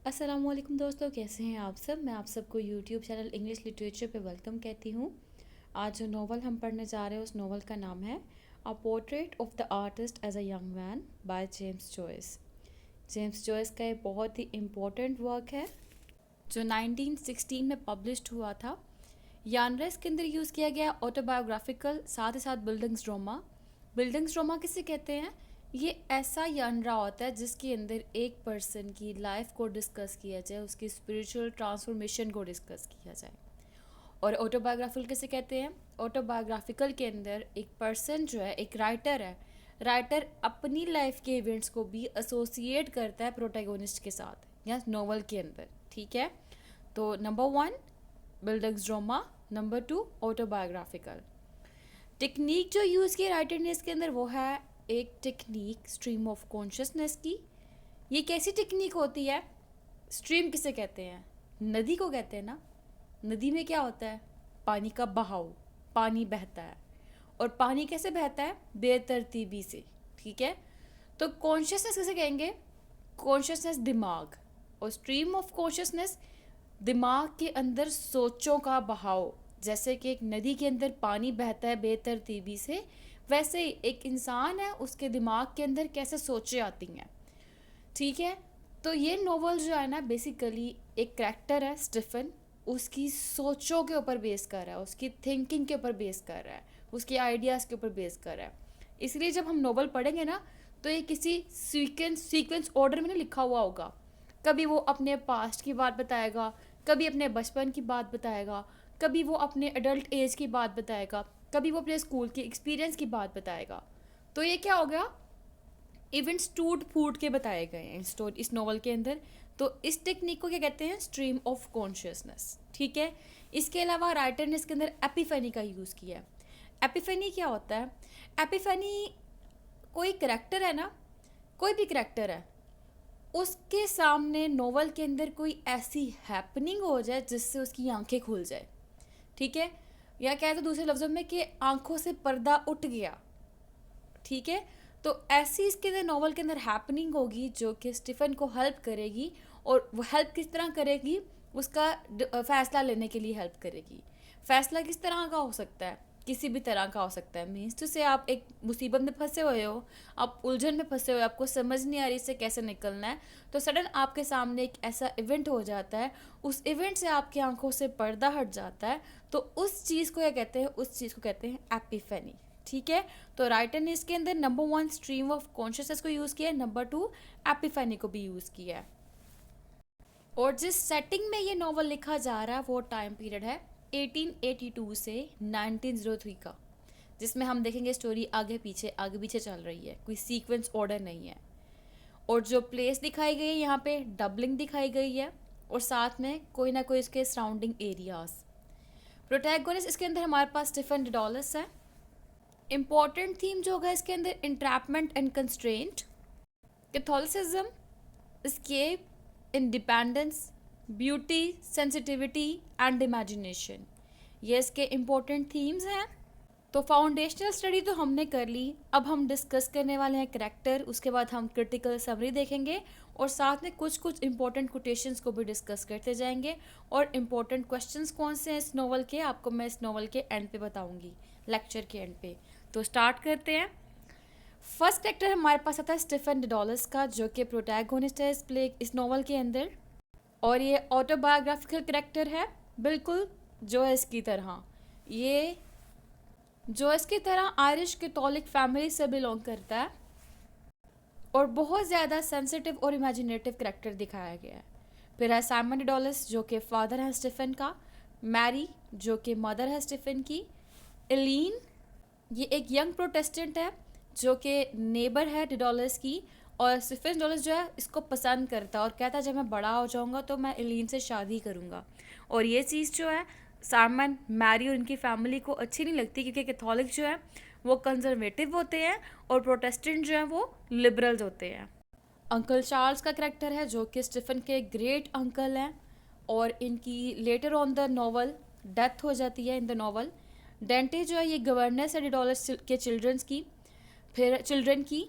अस्सलामुअलैकुम दोस्तों, कैसे हैं आप सब। मैं आप सबको यूट्यूब चैनल इंग्लिश लिटरेचर पे वेलकम कहती हूँ। आज जो नॉवल हम पढ़ने जा रहे हैं उस नॉवल का नाम है a portrait of the artist as a young man by James Joyce. James Joyce का एक बहुत ही इम्पोर्टेंट वर्क है जो 1916 में पब्लिश्ड हुआ था। यानरा इसके अंदर यूज़ किया गया ऑटोबायोग्राफिकल, साथ ही साथ बिल्डिंग्स ड्रामा। बिल्डिंग्स ड्रामा किसे कहते हैं? ये ऐसा यानरा होता है जिसके अंदर एक पर्सन की लाइफ को डिस्कस किया जाए, उसकी स्पिरिचुअल ट्रांसफॉर्मेशन को डिस्कस किया जाए। और ऑटोबायोग्राफिकल किसे कहते हैं? ऑटोबायोग्राफिकल के अंदर एक पर्सन जो है, एक राइटर है, राइटर अपनी लाइफ के इवेंट्स को भी एसोसिएट करता है प्रोटैगोनिस्ट के साथ या नॉवल के अंदर। ठीक है, तो number 1 buildings drama, number 2 autobiographical. Technique जो यूज़ की राइटर ने इसके अंदर वो है एक टेक्निक स्ट्रीम ऑफ कॉन्शियसनेस की। ये कैसी टेक्निक होती है? स्ट्रीम किसे कहते हैं? नदी को कहते हैं ना। नदी में क्या होता है? पानी का बहाव, पानी बहता है। और पानी कैसे बहता है? बेतरतीबी से। ठीक है, तो कॉन्शियसनेस किसे कहेंगे? कॉन्शियसनेस दिमाग, और स्ट्रीम ऑफ कॉन्शियसनेस दिमाग के अंदर सोचों का बहाव। जैसे कि एक नदी के अंदर पानी बहता है बेतरतीबी से, वैसे ही एक इंसान है, उसके दिमाग के अंदर कैसे सोचें आती हैं। ठीक है, तो ये नोवेल जो है ना, बेसिकली एक करैक्टर है स्टीफन, उसकी सोचों के ऊपर बेस कर रहा है, उसकी थिंकिंग के ऊपर बेस कर रहा है, उसके आइडियाज़ के ऊपर बेस कर रहा है। इसलिए जब हम नोवेल पढ़ेंगे ना, तो ये किसी सीक्वेंस ऑर्डर में नहीं लिखा हुआ होगा। कभी वो अपने पास्ट की बात बताएगा, कभी अपने बचपन की बात बताएगा, कभी वो अपने एडल्ट एज की बात बताएगा, कभी वो अपने स्कूल के एक्सपीरियंस की बात बताएगा। तो ये क्या हो गया? इवेंट्स टूट फूट के बताए गए हैं इस नॉवल के अंदर। तो इस टेक्निक को क्या कहते हैं? Stream of consciousness. ठीक है, इसके अलावा राइटर ने इसके अंदर एपिफेनी का यूज़ किया है। एपिफेनी क्या होता है? एपिफेनी कोई करेक्टर है ना, कोई भी करेक्टर है, उसके सामने नॉवल के अंदर कोई ऐसी हैपनिंग हो जाए जिससे उसकी आंखें खुल जाए। ठीक है, या कह दो दूसरे लफ्ज़ों में कि आंखों से पर्दा उठ गया। ठीक है, तो ऐसी इसके अंदर नॉवल के अंदर हैपनिंग होगी जो कि स्टीफन को हेल्प करेगी। और वो हेल्प किस तरह करेगी? उसका फैसला लेने के लिए हेल्प करेगी। फैसला किस तरह का हो सकता है? किसी भी तरह का हो सकता है। मीन्स तो से आप एक मुसीबत में फंसे हुए हो, आप उलझन में फंसे हुए हो, आपको समझ नहीं आ रही इससे कैसे निकलना है, तो सडन आपके सामने एक ऐसा इवेंट हो जाता है, उस इवेंट से आपकी आंखों से पर्दा हट जाता है, तो उस चीज़ को क्या कहते हैं? उस चीज़ को कहते हैं एपिफेनी। ठीक है, तो राइटर ने इसके अंदर नंबर 1 स्ट्रीम ऑफ कॉन्शियसनेस को यूज़ किया है, नंबर 2 एपिफेनी को भी यूज़ किया है। और जिस सेटिंग में ये नॉवल लिखा जा रहा है वो टाइम पीरियड है 1882 से 1903 का, जिसमें हम देखेंगे स्टोरी आगे पीछे चल रही है, कोई सीक्वेंस ऑर्डर नहीं है। और जो प्लेस दिखाई गई है यहाँ पे डबलिंग दिखाई गई है, और साथ में कोई ना कोई इसके सराउंडिंग एरियाज। प्रोटैगोनिस्ट इसके अंदर हमारे पास स्टीफन डिडोलस है। इम्पॉर्टेंट थीम जो होगा इसके अंदर entrapment and constraint, Catholicism, escape, independence, beauty, sensitivity and imagination, ये इसके इम्पोर्टेंट थीम्स हैं। तो फाउंडेशनल स्टडी तो हमने कर ली, अब हम डिस्कस करने वाले हैं करैक्टर, उसके बाद हम क्रिटिकल समरी देखेंगे, और साथ में कुछ कुछ इंपॉर्टेंट कोटेशंस को भी डिस्कस करते जाएंगे। और इम्पॉर्टेंट क्वेश्चंस कौन से हैं इस नॉवल के, आपको मैं इस नॉवल के एंड पे बताऊंगी, लेक्चर के एंड पे। तो स्टार्ट करते हैं। फर्स्ट कैरेक्टर हमारे पास आता है स्टीफन डिडोलस का, जो कि प्रोटैगोनिस्ट है इस नॉवल के अंदर। और ये ऑटोबायोग्राफिकल कैरेक्टर है, बिल्कुल जोएस की तरह। ये जोएस की तरह आयरिश कैथोलिक फैमिली से बिलोंग करता है, और बहुत ज़्यादा सेंसिटिव और इमेजिनेटिव कैरेक्टर दिखाया गया है। फिर है साइमन डिडोलस, जो कि फादर है स्टीफन का। मैरी, जो कि मदर है स्टीफन की। एलीन, ये एक यंग प्रोटेस्टेंट है जो कि नेबर है डिडोलस की। और स्टीफन डिडोलस जो है इसको पसंद करता है और कहता है जब मैं बड़ा हो जाऊंगा तो मैं एलीन से शादी करूंगा। और ये चीज़ जो है साइमन, मैरी और इनकी फैमिली को अच्छी नहीं लगती, क्योंकि कैथोलिक जो है वो कंजर्वेटिव होते हैं और प्रोटेस्टेंट जो है वो लिबरल्स होते हैं। अंकल चार्ल्स का करैक्टर है, जो कि स्टीफन के ग्रेट अंकल हैं, और इनकी later on the novel death हो जाती है इन द नॉवल। डेंटे जो है ये गवर्नेंस है डिडोलस के चिल्ड्रन की।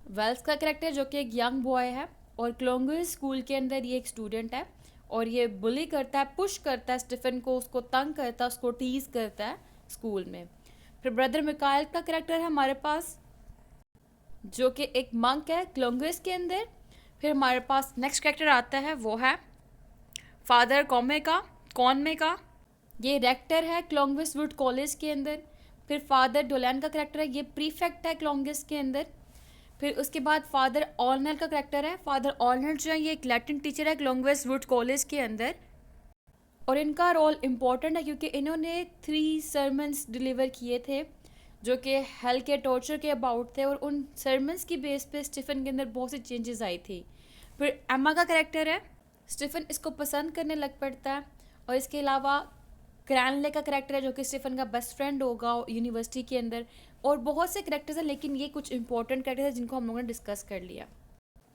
वेल्स का करैक्टर जो कि एक यंग बॉय है, और क्लोंगस स्कूल के अंदर ये एक स्टूडेंट है और ये बुली करता है, पुश करता है स्टीफन को, उसको तंग करता है, उसको टीज करता है स्कूल में। फिर ब्रदर मिकाइल का कैरेक्टर है हमारे पास, जो कि एक मंक है क्लोंगस के अंदर। फिर हमारे पास नेक्स्ट कैरेक्टर आता है, वो है फादर कॉनमे का। ये रेक्टर है क्लोंगस वुड कॉलेज के अंदर। फिर फादर डोलैन का कैरेक्टर है, ये प्रीफेक्ट है क्लोंगस के अंदर। फिर उसके बाद फादर ऑलनर का कैरेक्टर है। फादर ऑलनर जो है ये एक लैटिन टीचर है क्लोंगस वुड कॉलेज के अंदर, और इनका रोल इम्पॉर्टेंट है क्योंकि इन्होंने 3 सरमन्स डिलीवर किए थे जो कि हेल के टॉर्चर के अबाउट थे, और उन सरमन्स की बेस पे स्टीफन के अंदर बहुत सी चेंजेस आई थी। फिर एम्मा का कैरेक्टर है, स्टीफन इसको पसंद करने लग पड़ता है। और इसके अलावा क्रैनले का कैरेक्टर है जो कि स्टीफन का बेस्ट फ्रेंड होगा यूनिवर्सिटी के अंदर। और बहुत से कैरेक्टर्स हैं, लेकिन ये कुछ इंपॉर्टेंट कैरेक्टर्स हैं जिनको हम लोगों ने डिस्कस कर लिया।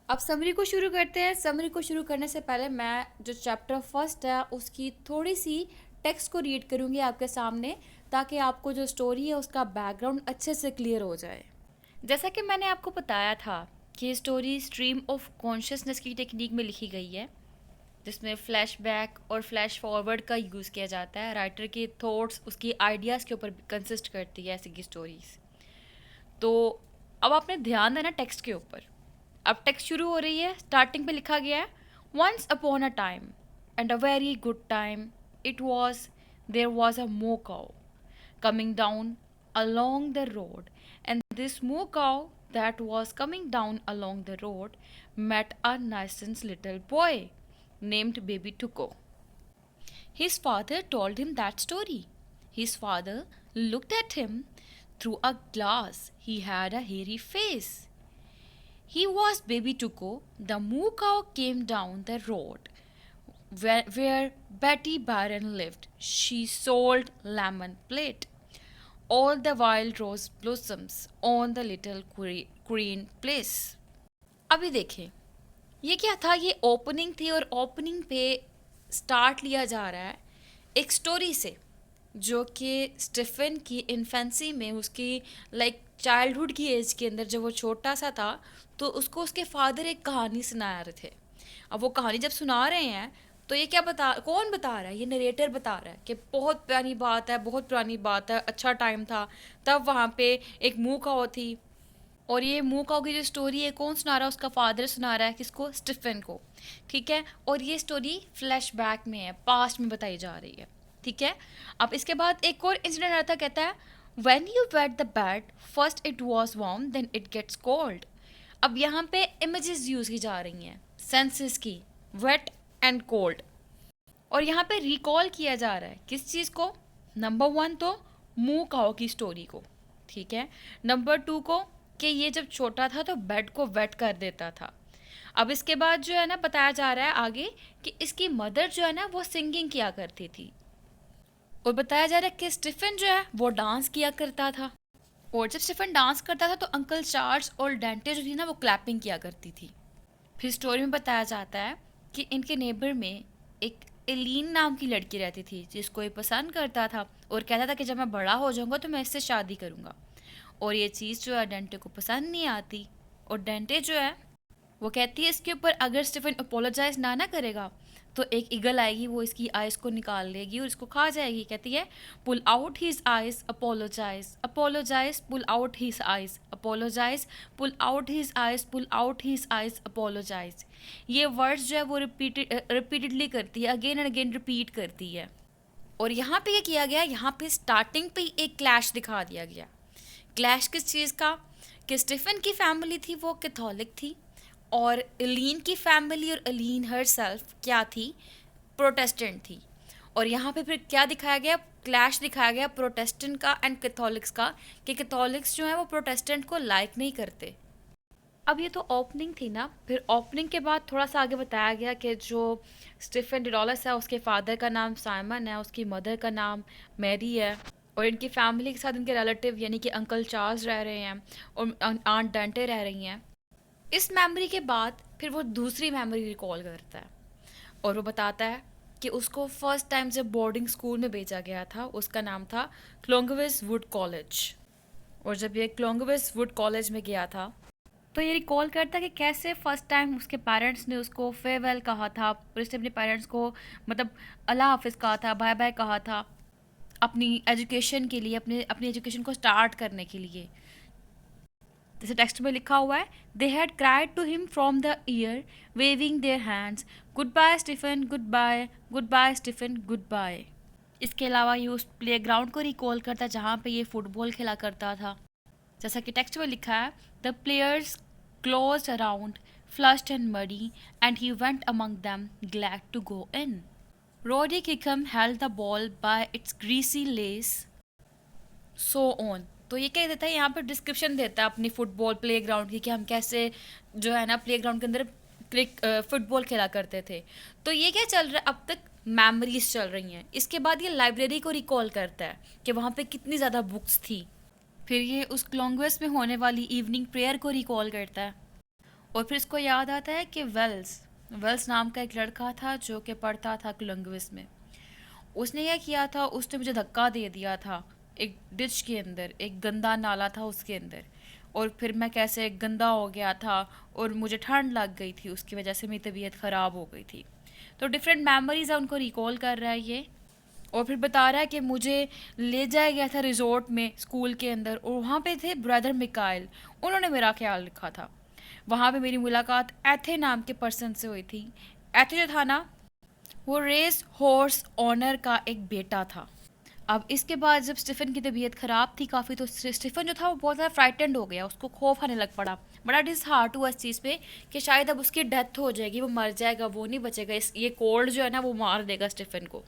अब समरी को शुरू करते हैं। समरी को शुरू करने से पहले मैं जो चैप्टर फर्स्ट है उसकी थोड़ी सी टेक्स्ट को रीड करूँगी आपके सामने, ताकि आपको जो स्टोरी है उसका बैकग्राउंड अच्छे से क्लियर हो जाए। जैसा कि मैंने आपको बताया था कि स्टोरी स्ट्रीम ऑफ कॉन्शियसनेस की टेक्निक में लिखी गई है, जिसमें फ्लैशबैक और फ्लैश फॉरवर्ड का यूज़ किया जाता है। राइटर के थॉट्स उसकी आइडियाज़ के ऊपर कंसिस्ट करती है ऐसी की स्टोरीज़। तो अब आपने ध्यान देना टेक्स्ट के ऊपर। अब टेक्स्ट शुरू हो रही है। स्टार्टिंग पे लिखा गया है, once upon a time and a very good time it was there was a moo cow coming down along the road, and this moo cow that was coming down along the road met a nice little boy named Baby Tuko. His father told him that story. His father looked at him through a glass. He had a hairy face. He was Baby Tuko. The moo cow came down the road where Betty Barron lived. She sold lemon plate. All the wild rose blossoms on the little green place. अभी देखें ये क्या था। ये opening थी और opening पे start लिया जा रहा है एक स्टोरी से जो कि स्टीफन की इन्फेंसी में, उसकी चाइल्डहुड की एज के अंदर जब वो छोटा सा था तो उसको उसके फादर एक कहानी सुना रहे थे। अब वो कहानी जब सुना रहे हैं तो ये कौन बता रहा है? ये नरेटर बता रहा है कि बहुत पुरानी बात है, बहुत पुरानी बात है, अच्छा टाइम था तब वहाँ पे एक moo cow थी। और ये moo cow की जो स्टोरी है कौन सुना रहा है? उसका फादर सुना रहा है। किसको? स्टीफन को। ठीक है। और ये स्टोरी फ्लैशबैक में है, पास्ट में बताई जा रही है। ठीक है। अब इसके बाद एक और इंसिडेंट आता, कहता है When you wet the bed, first it was warm, then it gets cold. अब यहाँ पे इमेजेस यूज़ की जा रही हैं सेंसेस की, वेट एंड कोल्ड। और यहाँ पे रिकॉल किया जा रहा है किस चीज़ को? नंबर 1 तो moo cow की स्टोरी को। ठीक है। नंबर 2 को कि ये जब छोटा था तो बेड को वेट कर देता था। अब इसके बाद जो है ना बताया जा रहा है आगे कि इसकी मदर जो है ना वो सिंगिंग किया करती थी, और बताया जा रहा है कि स्टीफन जो है वो डांस किया करता था, और जब स्टीफन डांस करता था तो अंकल चार्ल्स और डेंटे जो थी ना वो क्लैपिंग किया करती थी। फिर स्टोरी में बताया जाता है कि इनके नेबर में एक एलीन नाम की लड़की रहती थी जिसको ये पसंद करता था और कहता था कि जब मैं बड़ा हो जाऊंगा तो मैं इससे शादी करूंगा। और ये चीज़ जो है डेंटे को पसंद नहीं आती, और डेंटे जो है वो कहती है इसके ऊपर अगर स्टीफन अपोलोजाइज ना करेगा तो एक ईगल आएगी, वो इसकी आइज़ को निकाल लेगी और इसको खा जाएगी। कहती है pull out his eyes apologise, apologise pull out his eyes, apologise pull out his eyes, pull out his eyes apologise. ये वर्ड्स जो है वो रिपीटेडली करती है, अगेन एंड अगेन रिपीट करती है। और यहाँ पे क्या किया गया, यहाँ पे स्टार्टिंग पे एक क्लैश दिखा दिया गया। क्लैश किस चीज़ का? कि स्टीफन की फैमिली थी वो कैथोलिक थी, और एलीन की फैमिली और एलीन हर सेल्फ क्या थी? प्रोटेस्टेंट थी। और यहाँ पे फिर क्या दिखाया गया? क्लैश दिखाया गया प्रोटेस्टेंट का एंड कैथोलिक्स का, कि कैथोलिक्स जो है वो प्रोटेस्टेंट को लाइक नहीं करते। अब ये तो ओपनिंग थी ना। फिर ओपनिंग के बाद थोड़ा सा आगे बताया गया कि जो स्टीफन डिडोलस है उसके फादर का नाम साइमन है, उसकी मदर का नाम मैरी है, और इनकी फैमिली के साथ इनके रिलेटिव यानी कि अंकल चार्ल्स रह रहे हैं और आंट डेंटे रह रही हैं। इस मेमोरी के बाद फिर वो दूसरी मेमोरी रिकॉल करता है और वो बताता है कि उसको फर्स्ट टाइम जब बोर्डिंग स्कूल में भेजा गया था उसका नाम था क्लोंगविस वुड कॉलेज, और जब ये क्लोंगविस वुड कॉलेज में गया था तो ये रिकॉल करता है कि कैसे फर्स्ट टाइम उसके पेरेंट्स ने उसको फेयरवेल कहा था, फिर उसने अपने पेरेंट्स को मतलब अल्लाह हाफिज़ कहा था, बाय बाय कहा था अपनी एजुकेशन के लिए, अपने अपनी एजुकेशन को स्टार्ट करने के लिए। जैसे टेक्स्ट में लिखा हुआ है, they had cried to him from the year waving their hands, goodbye Stephen, goodbye Stephen, goodbye. इसके अलावा ये उस प्ले ग्राउंड को रिकॉल करता है जहाँ पे ये फुटबॉल खेला करता था। जैसा कि टेक्स्ट में लिखा है, the players closed around, flushed and muddy, and he went among them glad to go in. Roddy Kickham held the ball by its greasy lace, so on। तो ये क्या देता है, यहाँ पर डिस्क्रिप्शन देता है अपनी फुटबॉल प्ले ग्राउंड की, कि हम कैसे जो है ना प्ले ग्राउंड के अंदर फुटबॉल खेला करते थे। तो ये क्या चल रहा है, अब तक मेमोरीज चल रही हैं। इसके बाद ये लाइब्रेरी को रिकॉल करता है कि वहाँ पे कितनी ज़्यादा बुक्स थी। फिर ये उस क्लोंगवेस में होने वाली इवनिंग प्रेयर को रिकॉल करता है। और फिर इसको याद आता है कि वेल्स नाम का एक लड़का था जो कि पढ़ता था क्लोंगवेस में। उसने क्या किया था, उसने मुझे धक्का दे दिया था एक डिच के अंदर, एक गंदा नाला था उसके अंदर, और फिर मैं कैसे गंदा हो गया था और मुझे ठंड लग गई थी, उसकी वजह से मेरी तबीयत ख़राब हो गई थी। तो डिफरेंट मेमोरीज़ है, उनको रिकॉल कर रहा है ये। और फिर बता रहा है कि मुझे ले जाया गया था रिजॉर्ट में स्कूल के अंदर, और वहाँ पे थे ब्रदर मिकाइल, उन्होंने मेरा ख्याल रखा था। वहाँ पे मेरी मुलाकात एथे नाम के पर्सन से हुई थी। एथे जो था ना, वो रेस हॉर्स ऑनर का एक बेटा था। अब इसके बाद जब स्टीफन की तबीयत ख़राब थी काफ़ी, तो स्टीफन जो था वो बहुत ज़्यादा फ्राइटेंड हो गया, उसको खौफ आने लग पड़ा, बड़ा डिसहार्ट हुआ इस चीज़ पे कि शायद अब उसकी डेथ हो जाएगी, वो मर जाएगा, वो नहीं बचेगा, इस ये कोल्ड जो है ना वो मार देगा स्टीफन को।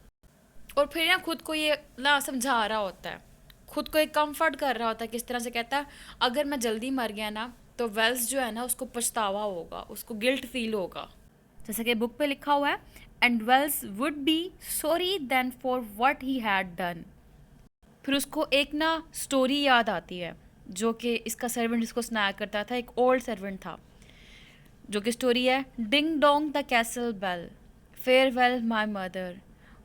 और फिर ना खुद को ये ना समझा रहा होता है, खुद को एक कंफर्ट कर रहा होता है, किस तरह से कहता है, अगर मैं जल्दी मर गया ना तो वेल्स जो है ना उसको पछतावा होगा, उसको गिल्ट फील होगा। जैसे कि बुक पे लिखा हुआ है, and Wells would be sorry then for what he had done. फिर उसको एक ना स्टोरी याद आती है जो कि इसका सर्वेंट इसको सुनाया करता था, एक ओल्ड सर्वेंट था, जो कि स्टोरी है, ding dong the castle bell, farewell my mother,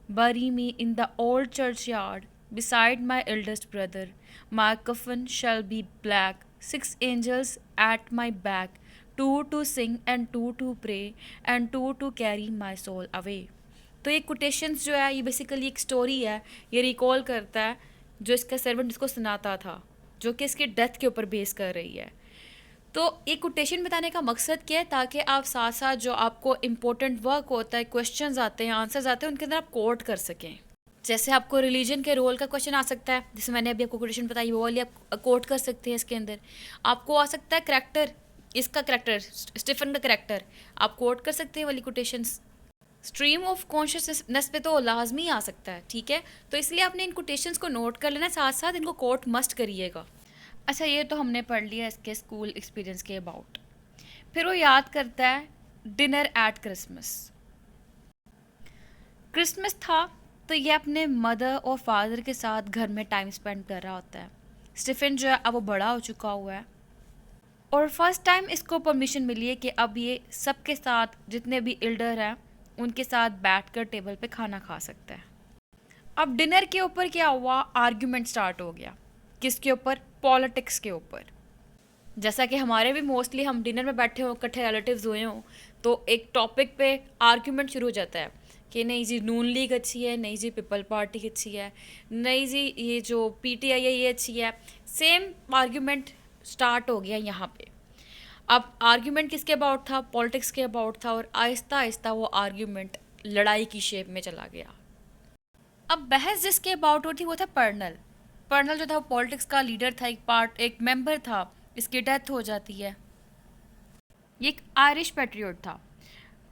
bury me in the old churchyard beside my eldest brother. My coffin shall be black, 6 angels at my back, two to sing and two to pray and two to carry my soul away। तो ये quotations जो है ये basically एक story है, ये recall करता है जो इसका सर्वेंट इसको सुनाता था, जो कि इसके डेथ के ऊपर बेस कर रही है। तो ये कोटेशन बताने का मकसद क्या है, ताकि आप साथ साथ जो आपको इम्पोर्टेंट वर्क होता है, क्वेश्चंस आते हैं, आंसर्स आते हैं, उनके अंदर आप कोट कर सकें। जैसे आपको रिलीजन के रोल का क्वेश्चन आ सकता है, जैसे मैंने अभी आपको कोटेशन बताई, वो वाली आप कोट कर सकते हैं इसके अंदर। आपको आ सकता है करैक्टर, इसका करैक्टर, स्टीफन का करैक्टर, आप कोट कर सकते हैं वाली कोटेशंस। स्ट्रीम ऑफ कॉन्शियसनेस पे तो लाजमी आ सकता है, ठीक है। तो इसलिए आपने इन कोटेशंस को नोट कर लेना, साथ साथ इनको कोट मस्ट करिएगा। अच्छा, ये तो हमने पढ़ लिया इसके स्कूल एक्सपीरियंस के अबाउट। फिर वो याद करता है डिनर एट क्रिसमस। क्रिसमस था तो ये अपने मदर और फादर के साथ घर में टाइम स्पेंड कर रहा होता है। स्टीफन जो है अब वो बड़ा हो चुका हुआ है, और फर्स्ट टाइम इसको परमिशन मिली है कि अब ये सबके साथ, जितने भी एल्डर हैं उनके साथ बैठकर टेबल पे खाना खा सकता है। अब डिनर के ऊपर क्या हुआ, आर्ग्यूमेंट स्टार्ट हो गया। किसके ऊपर? पॉलिटिक्स के ऊपर। जैसा कि हमारे भी मोस्टली हम डिनर में बैठे हों, इकट्ठे रिलेटिव्स हुए हों, तो एक टॉपिक पे आर्ग्यूमेंट शुरू हो जाता है कि नहीं जी नून लीग अच्छी है, नहीं जी पीपल पार्टी अच्छी है, नहीं जी ये जो पीटीआई है ये अच्छी है। सेम आर्ग्यूमेंट स्टार्ट हो गया यहाँ पे। अब आर्ग्यूमेंट किसके अबाउट था? पॉलिटिक्स के अबाउट था, और आहिस्ता आहिस्ता वो आर्ग्यूमेंट लड़ाई की शेप में चला गया। अब बहस जिसके अबाउट होती वो था पर्नल जो था वो पॉलिटिक्स का लीडर था, एक मेंबर था, इसकी डेथ हो जाती है। ये एक आयरिश पैट्रियट था,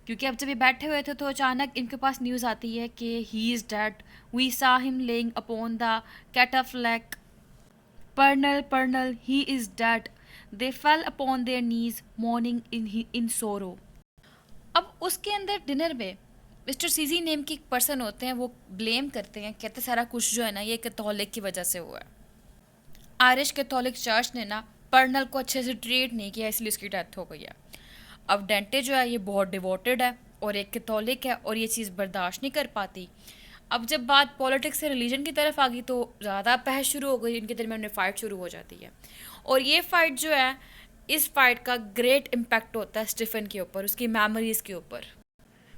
क्योंकि अब जब ये बैठे हुए थे तो अचानक इनके पास न्यूज़ आती है कि he is dead, we saw him lying upon the catafalque, Parnell he is dead, they fell upon their knees mourning in sorrow. अब उसके अंदर डिनर में मिस्टर सीजी नेम की एक पर्सन होते हैं, वो ब्लेम करते हैं, कहते सारा कुछ जो है ना ये कैथोलिक की वजह से हुआ है। आयरिश कैथोलिक चर्च ने ना पर्नल को अच्छे से ट्रीट नहीं किया, इसलिए उसकी डेथ हो गई है। अब डेंटे जो है ये बहुत डिवोटेड है और एक कैथोलिक है, और ये चीज़ बर्दाश्त नहीं कर पाती। अब जब बात पॉलिटिक्स से रिलीजन की तरफ आ गई तो ज़्यादा बहस शुरू हो गई, इनके दरमियान में फ़ाइट शुरू हो जाती है। और ये फ़ाइट जो है इस फाइट का ग्रेट इम्पैक्ट होता है स्टीफन के ऊपर, उसकी मेमोरीज़ के ऊपर।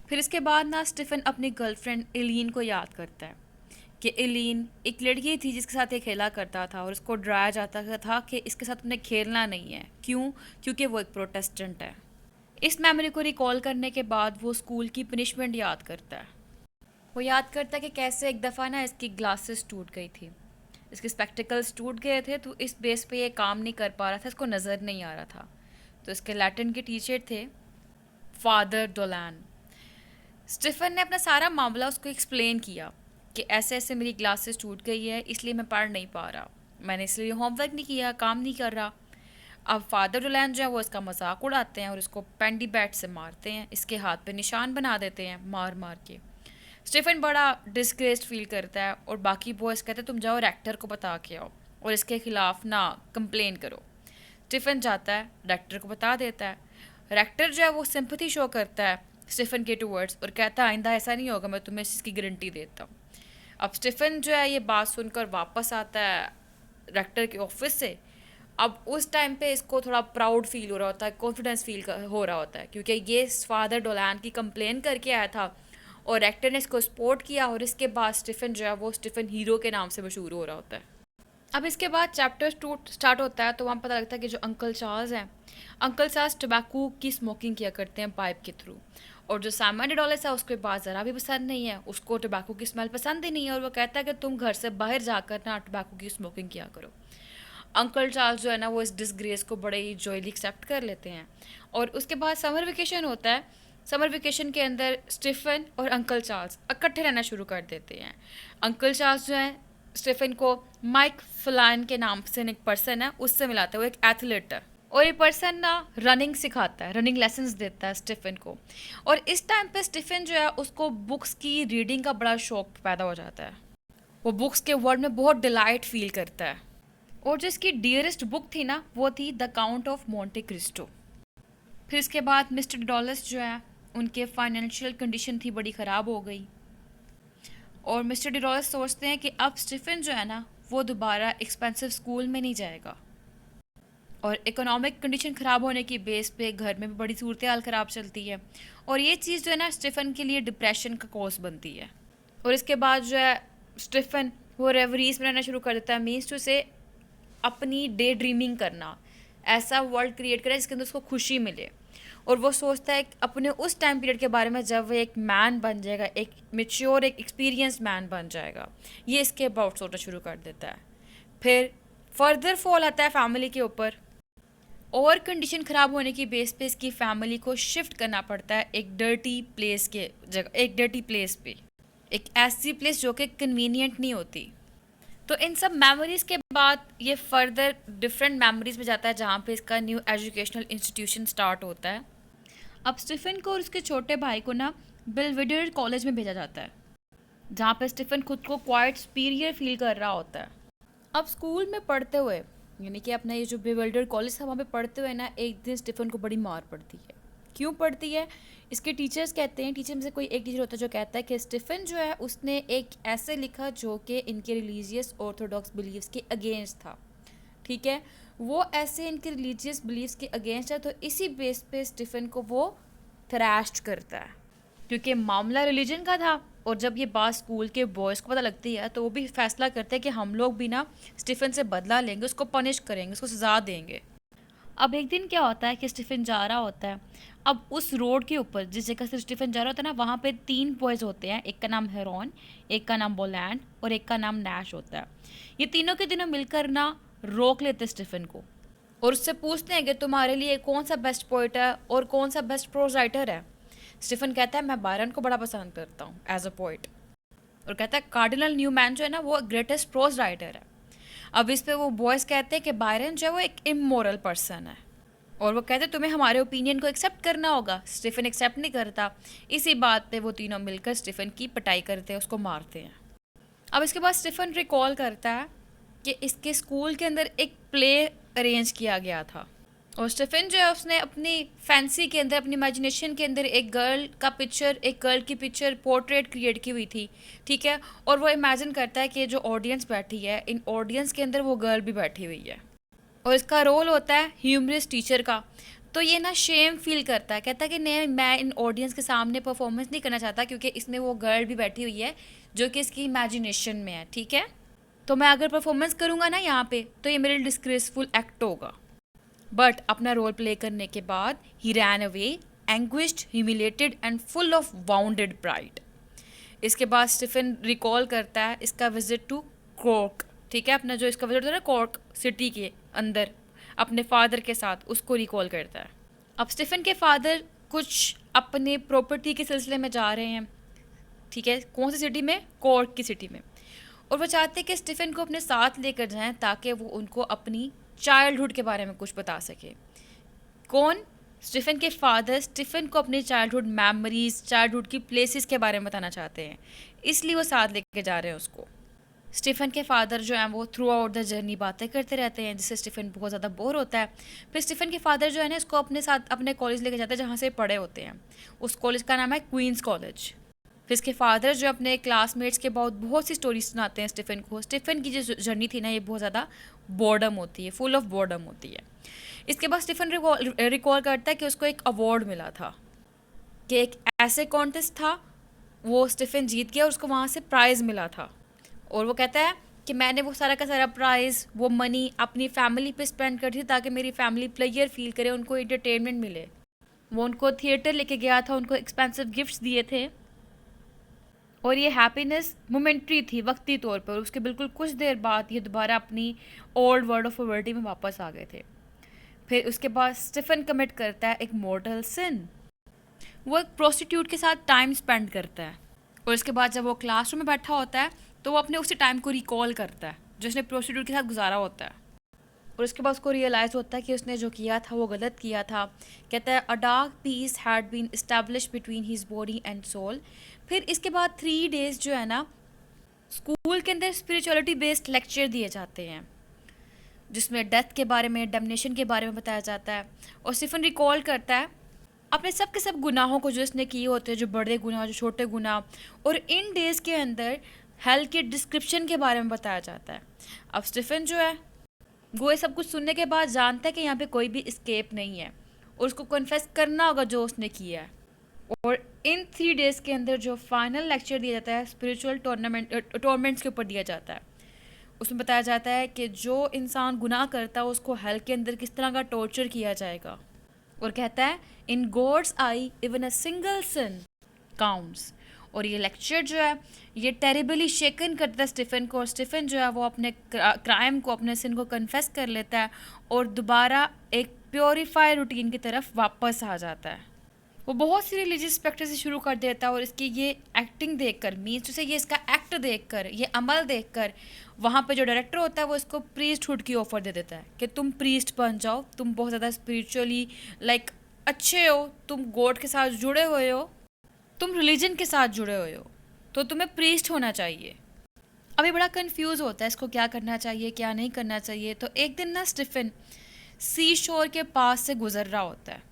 फिर इसके बाद ना स्टीफन अपनी गर्लफ्रेंड एलीन को याद करता है कि एलीन एक लड़की थी जिसके साथ ये खेला करता था और उसको डराया जाता था कि इसके साथ उन्हें खेलना नहीं है। क्यों? क्योंकि वो एक प्रोटेस्टेंट है। इस मेमोरी को रिकॉल करने के बाद वो स्कूल की पनिशमेंट याद करता है। वो याद करता है कि कैसे एक दफ़ा ना इसकी ग्लासेस टूट गई थी, इसके स्पेक्टिकल्स टूट गए थे, तो इस बेस पे ये काम नहीं कर पा रहा था, इसको नज़र नहीं आ रहा था। तो इसके लैटिन के टीचर थे फादर डोलान। स्टीफन ने अपना सारा मामला उसको एक्सप्लेन किया कि ऐसे ऐसे मेरी ग्लासेस टूट गई है, इसलिए मैं पढ़ नहीं पा रहा, मैंने इसलिए होमवर्क नहीं किया, काम नहीं कर रहा। अब फादर डोलान जो है वो इसका मजाक उड़ाते हैं और इसको पेंडी बैट से मारते हैं, इसके हाथ पे निशान बना देते हैं मार मार के। स्टीफन बड़ा डिस्ग्रेस्ड फील करता है और बाकी बॉयज़ कहते हैं तुम जाओ रेक्टर को बता के आओ और इसके ख़िलाफ़ ना कंप्लेन करो। स्टीफन जाता है, रेक्टर को बता देता है। रेक्टर जो है वो सिंपैथी शो करता है स्टीफन के टूवर्ड्स और कहता है आइंदा ऐसा नहीं होगा, मैं तुम्हें इस चीज़ की गारंटी देता हूँ। अब स्टीफन जो है ये बात सुनकर वापस आता है रेक्टर के ऑफिस से। अब उस टाइम पे इसको थोड़ा प्राउड फील हो रहा होता है, कॉन्फिडेंस फील हो रहा होता है, क्योंकि ये फादर डोलान की कंप्लेन करके आया था और एक्टर ने इसको सपोर्ट किया और इसके बाद स्टीफन जो है वो स्टीफन हीरो के नाम से मशहूर हो रहा होता है। अब इसके बाद चैप्टर 2 स्टार्ट होता है तो वहाँ पता लगता है कि जो अंकल चार्ल्स हैं, अंकल चार्ल्स टबैको की स्मोकिंग किया करते हैं पाइप के थ्रू, और जो सामान डॉलर्स है उसके पास ज़रा भी पसंद नहीं है, उसको टबैको की स्मेल पसंद ही नहीं है और वो कहता है कि तुम घर से बाहर जाकर ना टबैको की स्मोकिंग किया करो। अंकल चार्ल्स जो है ना वो इस डिसग्रेस को बड़े ही जॉयली एक्सेप्ट कर लेते हैं और उसके बाद समर वेकेशन होता है। समर वेकेशन के अंदर स्टीफन और अंकल चार्ल्स इकट्ठे रहना शुरू कर देते हैं। अंकल चार्ल्स जो है स्टीफन को माइक फ्लान के नाम से एक पर्सन है उससे मिलाता है, वो एक एथलीट है और ये पर्सन ना रनिंग सिखाता है, रनिंग लेसन्स देता है स्टीफन को। और इस टाइम पे स्टीफन जो है उसको बुक्स की रीडिंग का बड़ा शौक पैदा हो जाता है, वो बुक्स के वर्ल्ड में बहुत डिलाइट फील करता है। और जो इसकी डियरेस्ट बुक थी ना वो थी the count of Monte Cristo. फिर इसके बाद मिस्टर डॉलर्स जो है उनके फाइनेंशियल कंडीशन थी बड़ी ख़राब हो गई और मिस्टर डिडॉलर्स सोचते हैं कि अब स्टीफन जो है ना वो दोबारा एक्सपेंसिव स्कूल में नहीं जाएगा और इकोनॉमिक कंडीशन ख़राब होने की बेस पे घर में भी बड़ी सूरत हाल ख़राब चलती है और ये चीज़ जो है ना स्टीफन के लिए डिप्रेशन का कॉज बनती है। और इसके बाद जो है स्टीफन वो रेवरीज बनाना शुरू कर देता है, मीन्स टू से अपनी डे ड्रीमिंग करना, ऐसा वर्ल्ड क्रिएट करें जिसके अंदर उसको खुशी मिले। और वो सोचता है अपने उस टाइम पीरियड के बारे में जब वो एक मैन बन जाएगा, एक मेच्योर एक एक्सपीरियंस मैन बन जाएगा, ये इसके अबाउट सोचना शुरू कर देता है। फिर फर्दर फॉल आता है फैमिली के ऊपर और कंडीशन ख़राब होने की बेस पे इसकी फैमिली को शिफ्ट करना पड़ता है एक डर्टी प्लेस के जगह, एक डर्टी प्लेस पे, एक ऐसी प्लेस जो कि कन्वीनियंट नहीं होती। तो इन सब मेमोरीज़ के बाद ये फर्दर डिफरेंट मेमोरीज़ में जाता है जहाँ पे इसका न्यू एजुकेशनल इंस्टीट्यूशन स्टार्ट होता है। अब स्टीफन को और उसके छोटे भाई को ना बेलवेडेयर कॉलेज में भेजा जाता है जहाँ पे स्टीफन खुद को क्वाइट सुपीरियर फील कर रहा होता है। अब स्कूल में पढ़ते हुए, यानी कि अपना ये जो बेलवेडेयर कॉलेज था वहाँ पे पढ़ते हुए ना एक दिन स्टीफन को बड़ी मार पड़ती है। क्यों पड़ती है? इसके टीचर्स कहते हैं, टीचर में से कोई एक टीचर होता है जो कहता है कि स्टीफन जो है उसने एक ऐसे लिखा जो कि इनके रिलीजियस ऑर्थोडॉक्स बिलीव्स के अगेंस्ट था। ठीक है, वो ऐसे इनके रिलीजियस बिलीव्स के अगेंस्ट है तो इसी बेस पे स्टीफन को वो थ्रैश्ड करता है क्योंकि मामला रिलीजन का था। और जब ये बात स्कूल के बॉयज़ को पता लगती है तो वो भी फैसला करते हैं कि हम लोग भी ना स्टीफन से बदला लेंगे, उसको पनिश करेंगे, उसको सज़ा देंगे। अब एक दिन क्या होता है कि स्टीफन जा रहा होता है, अब उस रोड के ऊपर जिस जगह से स्टीफन जा रहा होता है ना वहाँ पे 3 बॉयज़ होते हैं, एक का नाम हेरॉन, एक का नाम बोलैंड और एक का नाम नैश होता है। ये तीनों के तीनों मिलकर ना रोक लेते स्टीफन को और उससे पूछते हैं कि तुम्हारे लिए कौन सा बेस्ट पोइट है और कौन सा बेस्ट प्रोज राइटर है। स्टीफन कहता है मैं बायरन को बड़ा पसंद करता हूँ एज अ पोइट, और कहता है कार्डिनल न्यूमैन जो है ना वो ग्रेटेस्ट प्रोज राइटर है। अब इस पे वो बॉयज़ कहते हैं कि बायरन जो है वो एक इमोरल पर्सन है और वो कहते हैं तुम्हें हमारे ओपिनियन को एक्सेप्ट करना होगा। स्टीफन एक्सेप्ट नहीं करता। इसी बात पे वो तीनों मिलकर स्टीफन की पिटाई करते हैं, उसको मारते हैं। अब इसके बाद स्टीफन रिकॉल करता है कि इसके स्कूल के अंदर एक प्ले अरेंज किया गया था और स्टीफन जो है उसने अपनी फैंसी के अंदर, अपनी इमेजिनेशन के अंदर एक गर्ल की पिक्चर पोर्ट्रेट क्रिएट की हुई थी। ठीक है, और वो इमेजिन करता है कि जो ऑडियंस बैठी है इन ऑडियंस के अंदर वो गर्ल भी बैठी हुई है और इसका रोल होता है ह्यूमरस टीचर का। तो ये ना शेम फील करता है, कहता है कि नहीं, मैं इन ऑडियंस के सामने परफॉर्मेंस नहीं करना चाहता, क्योंकि इसमें वो गर्ल भी बैठी हुई है जो कि इसकी इमेजिनेशन में है, ठीक है। तो मैं अगर परफॉर्मेंस करूँगा ना यहाँ पे, तो ये मेरे डिस्ग्रेसफुल एक्ट होगा। बट अपना रोल प्ले करने के बाद he ran away, anguished, humiliated and full of wounded pride. इसके बाद स्टीफन रिकॉल करता है इसका विजिट टू कॉर्क, ठीक है, अपना जो इसका विजिट होता है ना कॉर्क सिटी के अंदर अपने फादर के साथ, उसको रिकॉल करता है। अब स्टीफन के फादर कुछ अपने प्रॉपर्टी के सिलसिले में जा रहे हैं, ठीक है, कौन सी सिटी में, कॉर्क की सिटी में, और वो चाहते हैं कि स्टीफन को अपने साथ लेकर जाएं ताकि वो उनको अपनी चाइल्डहुड के बारे में कुछ बता सके। कौन, स्टीफन के फादर स्टीफन को अपनी चाइल्डहुड मेमोरीज, चाइल्डहुड की प्लेसेस के बारे में बताना चाहते हैं, इसलिए वो साथ लेके जा रहे हैं उसको। स्टीफन के फादर जो हैं वो थ्रू आउट द जर्नी बातें करते रहते हैं, जिससे स्टीफन बहुत ज़्यादा बोर होता है। फिर स्टीफन के फादर जो है ना इसको अपने साथ अपने कॉलेज लेके जाते हैं जहाँ से पढ़े होते हैं। उस कॉलेज का नाम है क्वींस कॉलेज। फिर इसके फादर जो अपने क्लासमेट्स के बहुत सी स्टोरीज सुनाते हैं स्टीफन को। स्टीफन की जो जर्नी थी ना ये बहुत ज़्यादा बोर्डम होती है, फुल ऑफ बोर्डम होती है। इसके बाद स्टीफन रिकॉल करता है कि उसको एक अवार्ड मिला था, कि एक ऐसे कॉन्टेस्ट था, वो स्टीफन जीत गया और उसको वहाँ से प्राइज़ मिला था। और वो कहता है कि मैंने वो सारा का सारा प्राइज़, वो मनी अपनी फैमिली पे स्पेंड कर दी ताकि मेरी फैमिली प्लेयर फील करे, उनको एंटरटेनमेंट मिले। वो उनको थिएटर लेके गया था, उनको एक्सपेंसिव गिफ्ट्स दिए थे, और ये हैप्पीनेस मोमेंट्री थी, वक्ती तौर पर। उसके बिल्कुल कुछ देर बाद ये दोबारा अपनी ओल्ड वर्ल्ड ऑफ पॉवर्टी में वापस आ गए थे। फिर उसके बाद स्टीफन कमिट करता है एक मॉर्टल सिन, वो एक प्रोस्टिट्यूट के साथ टाइम स्पेंड करता है। और इसके बाद जब वो क्लासरूम में बैठा होता है तो वो अपने उसी टाइम को रिकॉल करता है जो उसने प्रोस्टिट्यूट के साथ गुजारा होता है। और उसके बाद उसको रियलाइज़ होता है कि उसने जो किया था वो गलत किया था। कहता है a dark peace had been establish between his body and soul. फिर इसके बाद 3 डेज़ जो है ना स्कूल के अंदर स्पिरिचुअलिटी बेस्ड लेक्चर दिए जाते हैं, जिसमें डेथ के बारे में, डैमनेशन के बारे में बताया जाता है। और स्टीफन रिकॉल करता है अपने सब के सब गुनाहों को जो इसने किए होते हैं, जो बड़े गुनाह, जो छोटे गुनाह, और इन डेज़ के अंदर हेल के डिस्क्रिप्शन के बारे में बताया जाता है। अब स्टीफन जो है वो ये सब कुछ सुनने के बाद जानता है कि यहाँ पे कोई भी इस्केप नहीं है और उसको कन्फेस करना होगा जो उसने किया है। और इन 3 डेज़ के अंदर जो फाइनल लेक्चर दिया जाता है स्पिरिचुअल टॉर्मेंट्स के ऊपर दिया जाता है, उसमें बताया जाता है कि जो इंसान गुनाह करता है उसको हेल के अंदर किस तरह का टॉर्चर किया जाएगा। और कहता है in God's eye even a single sin counts. और ये लेक्चर जो है ये टेरिबली शेकन करता है स्टीफन को, और स्टीफन जो है वो अपने क्राइम को, अपने सिन को कन्फेस कर लेता है और दोबारा एक प्योरीफाई रूटीन की तरफ वापस आ जाता है। वो बहुत सी रिलीजियस प्रैक्टिस शुरू कर देता है और इसकी ये एक्टिंग देखकर, मीन्स उसे ये इसका एक्ट देखकर, ये अमल देखकर, वहाँ पे जो डायरेक्टर होता है वो इसको प्रीस्टहुड की ऑफ़र दे देता है कि तुम प्रीस्ट बन जाओ, तुम बहुत ज़्यादा स्पिरिचुअली अच्छे हो, तुम गॉड के साथ जुड़े हुए हो, तुम रिलीजन के साथ जुड़े हुए हो, तो तुम्हें प्रीस्ट होना चाहिए। अभी बड़ा कंफ्यूज होता है इसको क्या करना चाहिए, क्या नहीं करना चाहिए। तो एक दिन ना स्टीफन सी शोर के पास से गुजर रहा होता है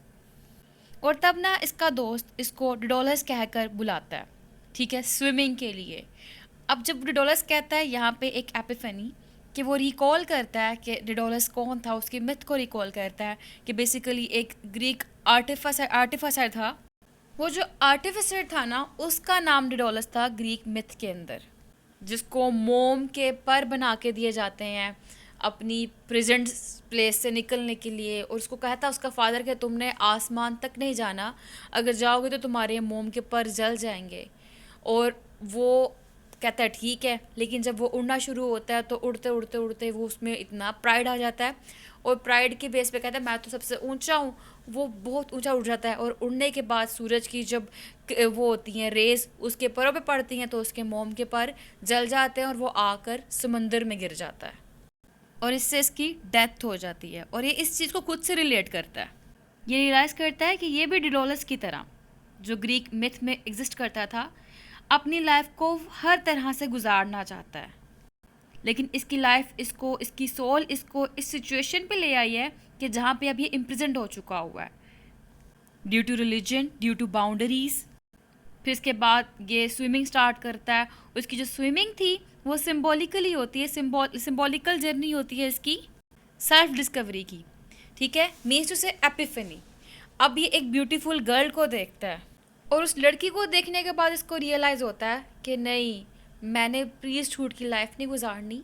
और तब ना इसका दोस्त इसको डिडोलस कहकर बुलाता है, ठीक है, स्विमिंग के लिए। अब जब डिडोलस कहता है यहाँ पे एक एपिफनी, कि वो रिकॉल करता है कि डिडोलस कौन था, उसकी मिथ को रिकॉल करता है कि बेसिकली एक ग्रीक आर्टिफिसर था। वो जो आर्टिफिसर था ना उसका नाम डिडोलस था ग्रीक मिथ के अंदर, जिसको मोम के पर बना के दिए जाते हैं अपनी प्रेजेंट प्लेस से निकलने के लिए। और उसको कहता उसका फादर कि तुमने आसमान तक नहीं जाना, अगर जाओगे तो तुम्हारे मोम के पर जल जाएंगे। और वो कहता है ठीक है, लेकिन जब वो उड़ना शुरू होता है तो उड़ते उड़ते उड़ते वो उसमें इतना प्राइड आ जाता है और प्राइड के बेस पे कहता है मैं तो सबसे ऊंचा हूँ। वो बहुत ऊंचा उड़ जाता है और उड़ने के बाद सूरज की जब वो होती हैं रेज उसके परों पे पड़ती हैं तो उसके मोम के पर जल जाते हैं और वो आकर समंदर में गिर जाता है और इससे इसकी डेथ हो जाती है। और ये इस चीज़ को खुद से रिलेट करता है, ये रियलाइज़ करता है कि ये भी डिडोलस की तरह जो ग्रीक मिथ में एग्जिस्ट करता था अपनी लाइफ को हर तरह से गुजारना चाहता है, लेकिन इसकी लाइफ इसको, इसकी सोल इसको इस सिचुएशन पे ले आई है कि जहाँ पे अब ये इम्प्रिजन्ड हो चुका हुआ है due to religion, due to boundaries. फिर इसके बाद ये स्विमिंग स्टार्ट करता है। उसकी जो स्विमिंग थी वो सिम्बॉलिकली होती है, सिम्बॉलिकल जर्नी होती है इसकी सेल्फ डिस्कवरी की, ठीक है, मीन्स टू से एपिफनी। अब ये एक ब्यूटीफुल गर्ल को देखता है और उस लड़की को देखने के बाद इसको रियलाइज़ होता है कि नहीं, मैंने प्रीस्टहुड की लाइफ नहीं गुजारनी,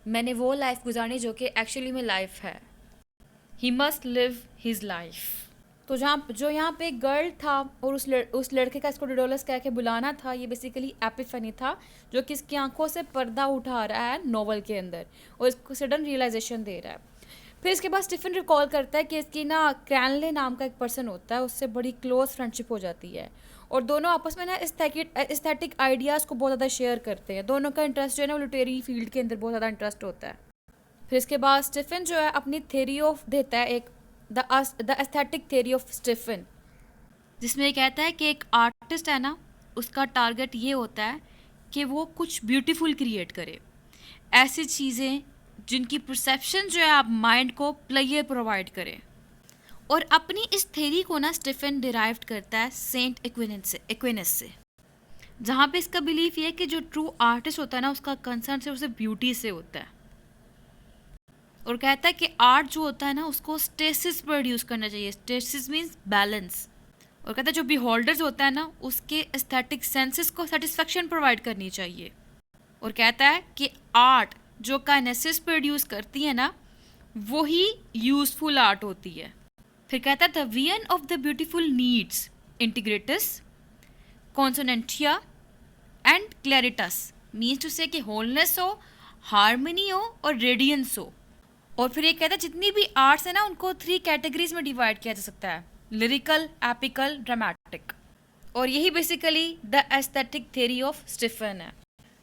मैंने वो लाइफ गुजारनी जो कि एक्चुअली में लाइफ है। He must live his life. तो जो यहाँ पे एक गर्ल था और उस लड़के का इसको डिडोलस कह के बुलाना था, ये बेसिकली एपिफनी था, जो कि इसकी आंखों से पर्दा उठा रहा है नोवेल के अंदर और इसको सडन रियलाइजेशन दे रहा है। फिर इसके बाद स्टीफन रिकॉल करता है कि इसकी ना क्रैनले नाम का एक पर्सन होता है, उससे बड़ी क्लोज फ्रेंडशिप हो जाती है और दोनों आपस में ना एस्थेटिक आइडियाज़ को बहुत ज़्यादा शेयर करते हैं। दोनों का इंटरेस्ट जो है ना लिटरेरी फील्ड के अंदर बहुत ज़्यादा इंटरेस्ट होता है। फिर इसके बाद स्टीफन जो है अपनी थ्योरी ऑफ देता है, एक the aesthetic theory of Stephen, जिसमें ये कहता है कि एक आर्टिस्ट है ना, उसका टारगेट ये होता है कि वो कुछ ब्यूटीफुल क्रिएट करे, ऐसी चीज़ें जिनकी परसेप्शन जो है आप माइंड को प्लेयर प्रोवाइड करे। और अपनी इस थ्योरी को ना स्टीफन डिराइव्ड करता है सेंट एक्विनस से, जहाँ पे इसका बिलीफ ये है कि जो ट्रू आर्टिस्ट होता है ना, उसका कंसर्न सिर्फ उसे ब्यूटी से होता है। और कहता है कि आर्ट जो होता है ना, उसको स्टेसिस प्रोड्यूस करना चाहिए। Stasis means balance. और कहता है जो बिहोल्डर्स होता है ना, उसके एस्थेटिक सेंसेस को सेटिस्फेक्शन प्रोवाइड करनी चाहिए। और कहता है कि आर्ट जो काइनेसिस प्रोड्यूस करती है ना, वो ही यूजफुल आर्ट होती है। फिर कहता है the vision of the beautiful needs integritas, consonantia and claritas, means to say कि होलनेस हो, हार्मनी हो और रेडियंस हो। और फिर ये कहता है जितनी भी आर्ट्स है ना, उनको 3 कैटेगरीज में डिवाइड किया जा सकता है, लिरिकल, एपिकल, ड्रामेटिक। और यही basically the aesthetic theory of Stephen है।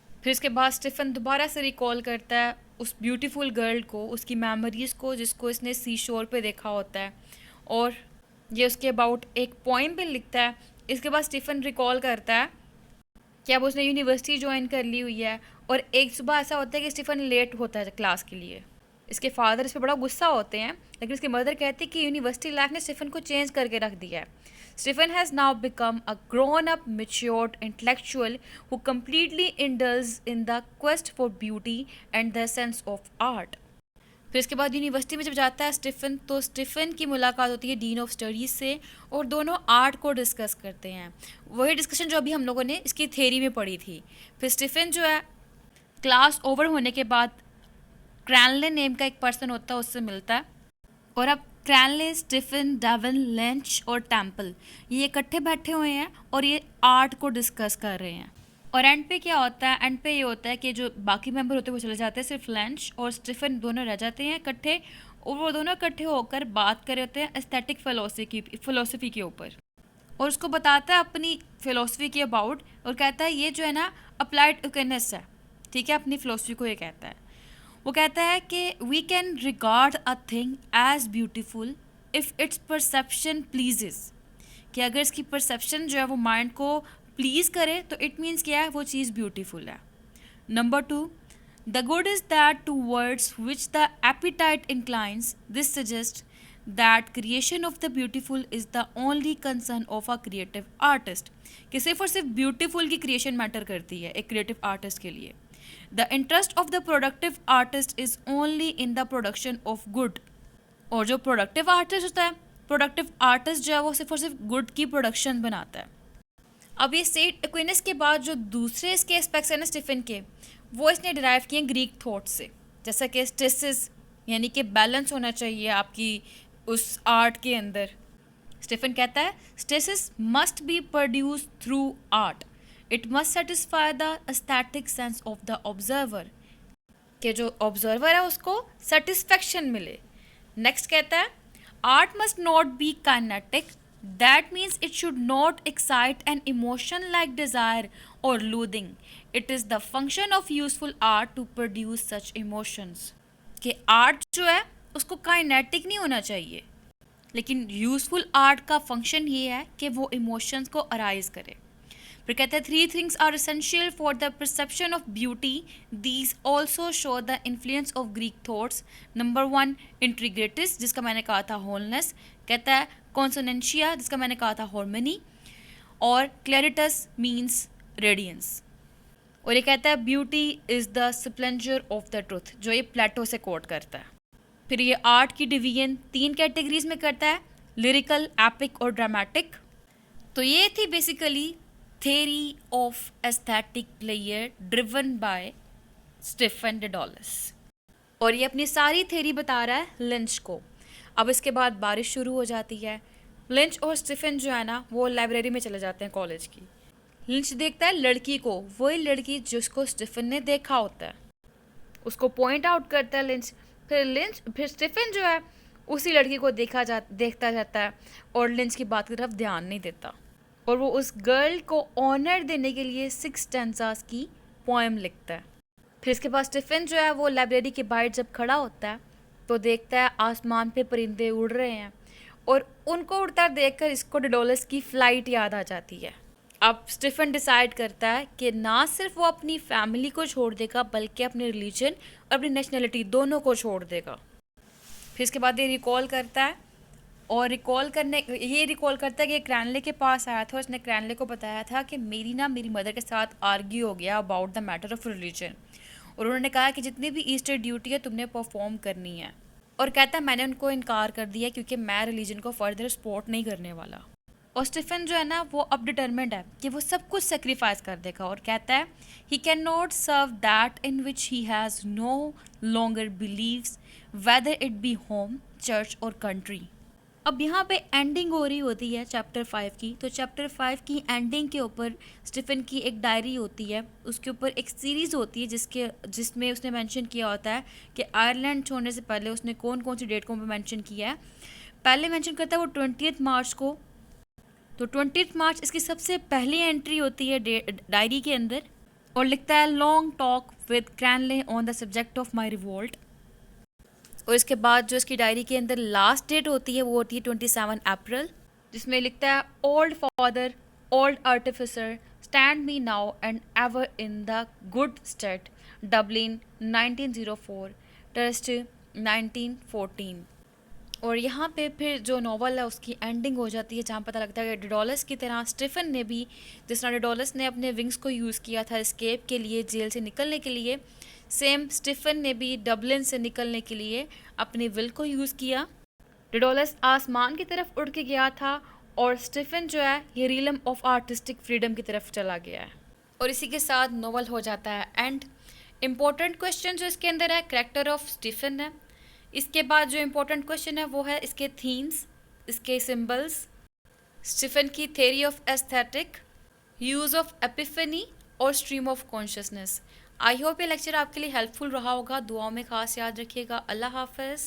फिर इसके बाद स्टीफन दोबारा से रिकॉल करता है उस ब्यूटीफुल गर्ल को, उसकी मेमोरीज़ को, जिसको इसने सी शोर पे देखा होता है, और ये उसके अबाउट एक पोइम भी लिखता है। इसके बाद स्टीफन रिकॉल करता है कि अब उसने यूनिवर्सिटी ज्वाइन कर ली हुई है और एक सुबह ऐसा होता है कि स्टीफन लेट होता है क्लास के लिए। इसके फादर इस पर बड़ा गुस्सा होते हैं, लेकिन इसकी मदर कहती है कि यूनिवर्सिटी लाइफ ने स्टीफन को चेंज करके रख दिया है। Stephen has now become a grown up matured intellectual who completely indulge in the quest for beauty and the sense of art. फिर इसके बाद यूनिवर्सिटी में जब जाता है स्टीफन, तो स्टीफन की मुलाकात होती है डीन ऑफ स्टडीज़ से और दोनों आर्ट को डिस्कस करते हैं। वही डिस्कशन जो अभी हम लोगों ने इसकी थ्योरी में पढ़ी थी। फिर स्टीफन जो है क्लास ओवर होने के बाद क्रैनले नेम का एक पर्सन होता है, उससे मिलता है। और अब क्रैनले, स्टीफन, डेवन, लेंच और टेम्पल ये इकट्ठे बैठे हुए हैं और ये आर्ट को डिस्कस कर रहे हैं। और एंड पे क्या होता है, एंड पे ये होता है कि जो बाकी मेंबर होते हैं वो चले जाते हैं, सिर्फ लेंच और स्टीफन दोनों रह जाते हैं इकट्ठे, और वो दोनों इकट्ठे होकर बात कर रहे होते हैं एस्थेटिक फिलोसफी के ऊपर। और उसको बताता है अपनी फिलोसफी के अबाउट, और कहता है ये जो है ना अप्लाइड यूकेनेस है, ठीक है, अपनी फिलोसफी को ये कहता है। वो कहता है कि we can regard a thing as beautiful if its perception pleases, कि अगर इसकी परसेप्शन जो है वो माइंड को प्लीज़ करे तो इट मीन्स क्या है, वो चीज़ ब्यूटीफुल है। Number 2, the good is that towards which the appetite inclines, this suggest that creation of the beautiful is the only concern of a creative artist, कि सिर्फ और सिर्फ ब्यूटीफुल की क्रिएशन मैटर करती है एक क्रिएटिव आर्टिस्ट के लिए। The interest of the productive artist is only in the production of good, और जो प्रोडक्टिव आर्टिस्ट होता है, प्रोडक्टिव आर्टिस्ट जो है वो सिर्फ और सिर्फ गुड की प्रोडक्शन बनाता है। अब ये सेंट एक्विनस के बाद जो दूसरे इसके एस्पेक्ट्स हैं ना स्टीफन के, वो इसने डिराइव किए ग्रीक थॉट से, जैसा कि स्टेसिस यानी कि बैलेंस होना चाहिए आपकी उस आर्ट के अंदर। स्टीफन कहता है stasis must be produce through art, it must satisfy the aesthetic sense of the observer, कि जो ऑब्जर्वर है उसको सेटिस्फेक्शन मिले। नेक्स्ट कहता है art must not be kinetic, that means it should not excite an emotion like desire or loathing, it is the function of useful art to produce such emotions, कि art जो है उसको kinetic नहीं होना चाहिए, लेकिन यूजफुल आर्ट का function ये है कि वो इमोशंस को अराइज करे। फिर कहते हैं 3 things are essential for the perception of beauty, these also show the influence of Greek thoughts. Number 1 integritas, जिसका मैंने कहा था होलनेस, कहता है कॉन्सोनेंशिया, जिसका मैंने कहा था हार्मनी, और क्लैरिटस मीन्स रेडियंस। और ये कहता है beauty is the splendour of the truth, जो ये प्लेटो से कोट करता है। फिर ये आर्ट की डिवीजन 3 कैटेगरीज में करता है, लिरिकल, एपिक और ड्रामेटिक। तो ये थी basically theory of aesthetic player driven by Stephen Dedalus. और ये अपनी सारी थेरी बता रहा है लिंच को। अब इसके बाद बारिश शुरू हो जाती है। लिंच और स्टीफन जो है ना वो लाइब्रेरी में चले जाते हैं कॉलेज की। लिंच देखता है लड़की को, वही लड़की जिसको स्टीफन ने देखा होता है, उसको पॉइंट आउट करता है लिंच। फिर स्टीफन जो है उसी लड़की को देखता जाता है और लिंच की बात की तरफ ध्यान नहीं देता, और वो उस गर्ल को ऑनर देने के लिए 6 स्टैंजास की पोएम लिखता है। फिर इसके बाद स्टीफन जो है वो लाइब्रेरी के बाहर जब खड़ा होता है तो देखता है आसमान पे परिंदे उड़ रहे हैं, और उनको उड़ता देखकर इसको डेडोलस की फ़्लाइट याद आ जाती है। अब स्टीफन डिसाइड करता है कि ना सिर्फ वो अपनी फैमिली को छोड़ देगा बल्कि अपने रिलीजन और अपनी नेशनलिटी दोनों को छोड़ देगा। फिर इसके बाद ये रिकॉल करता है कि क्रैनले के पास आया था। उसने क्रैनले को बताया था कि मेरी मदर के साथ आर्ग्यू हो गया about the matter of religion, और उन्होंने कहा कि जितनी भी ईस्टर ड्यूटी है तुमने परफॉर्म करनी है। और कहता है मैंने उनको इनकार कर दिया क्योंकि मैं रिलीजन को फर्दर सपोर्ट नहीं करने वाला। और स्टीफन जो है ना वो अब डिटरमिन्ड है कि वो सब कुछ सेक्रीफाइस कर देगा, और कहता है he can not serve that in which he has no longer believes whether it be home, church और कंट्री। अब यहाँ पे एंडिंग हो रही होती है चैप्टर 5 की। तो चैप्टर 5 की एंडिंग के ऊपर स्टीफन की एक डायरी होती है, उसके ऊपर एक सीरीज़ होती है जिसमें उसने मेंशन किया होता है कि आयरलैंड छोड़ने से पहले उसने कौन कौन सी डेट को मेंशन किया है। पहले मेंशन करता है वो 20 मार्च को। तो 20 मार्च इसकी सबसे पहली एंट्री होती है डायरी के अंदर, और लिखता है long talk with Cranly on the subject of my revolt. और इसके बाद जो इसकी डायरी के अंदर लास्ट डेट होती है वो होती है 27 अप्रैल, जिसमें लिखता है old father, old artificer, stand me now and ever in the good state, Dublin 1904, टर्स्ट 1914। और यहाँ पे फिर जो नॉवल है उसकी एंडिंग हो जाती है, जहाँ पता लगता है कि डेडोलस की तरह स्टीफन ने भी, जिस तरह डेडोलस ने अपने विंग्स को यूज़ किया था एस्केप के लिए, जेल से निकलने के लिए, सेम स्टीफन ने भी डबलिन से निकलने के लिए अपनी विल को यूज़ किया। डेडोलस आसमान की तरफ उड़ के गया था और स्टीफन जो है ये रियलम ऑफ आर्टिस्टिक फ्रीडम की तरफ चला गया है। और इसी के साथ नॉवल हो जाता है एंड। इम्पोर्टेंट क्वेश्चन जो इसके अंदर है कैरेक्टर ऑफ स्टीफन है। इसके बाद जो इम्पोर्टेंट क्वेश्चन है वो है इसके थीम्स, इसके सिंबल्स, स्टीफन की theory of aesthetic, use of epiphany और stream of consciousness. I hope ये लेक्चर आपके लिए हेल्पफुल रहा होगा। दुआओं में खास याद रखिएगा। अल्लाह हाफ़िज़।